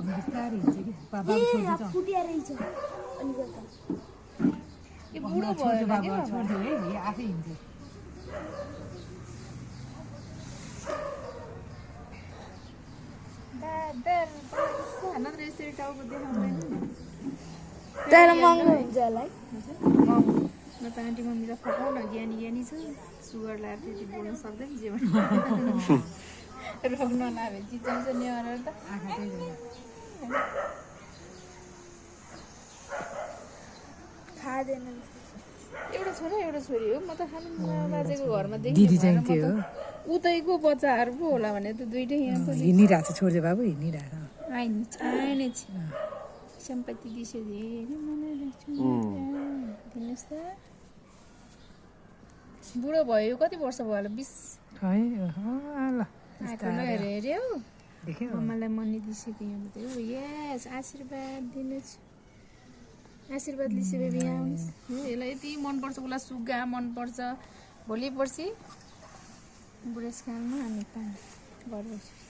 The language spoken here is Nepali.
बिस्तारै हिँड्छ कि बाबा छोड्छ फुटिया रहेछ अनि गर्दा यो बुढो भयो बाबा छोड्दियो है यो आफै हिँड्छ नत्र यसरी टाउको देखाउँदैन तर महँगो हुन्छ होला है म त आन्टी मम्मीलाई फकाउन ज्ञानी छ सुगर लाएर त्यति बोल्न सक्दैन जे भन्नु रोग नलाभे चिचाउँछ नि अनुहार त आँखा चाहिँ खाँदैन एउटा छोरा एउटा छोरी हो म त खानु बाजेको घरमा देखेँ दिदी चाहिँ त्यो हो उतैको बच्चाहरू पो होला भने त दुइटै यहाँ पो हिँडिरहेको छ छोड्दै बाबु हिँडिरहेको आइने सम्पत्ति दिसो धेरै मनाइरहेको छु दिनुहोस् त बुढो भयो कति वर्ष भयो होला 20 है ल आठवटा हेरे हौ देख्यो मम्मालाई मनी दिसेको यहाँ मात्रै हो यस आशीर्वाद दिनुहोस् आशीर्वाद लिसे बेबी यहाँ आउनुहोस् यसलाई यति मनपर्छ उसलाई सुगा मनपर्छ भोलि पर्सि बुढेसकालमा हामी पानी गर्दैछौँ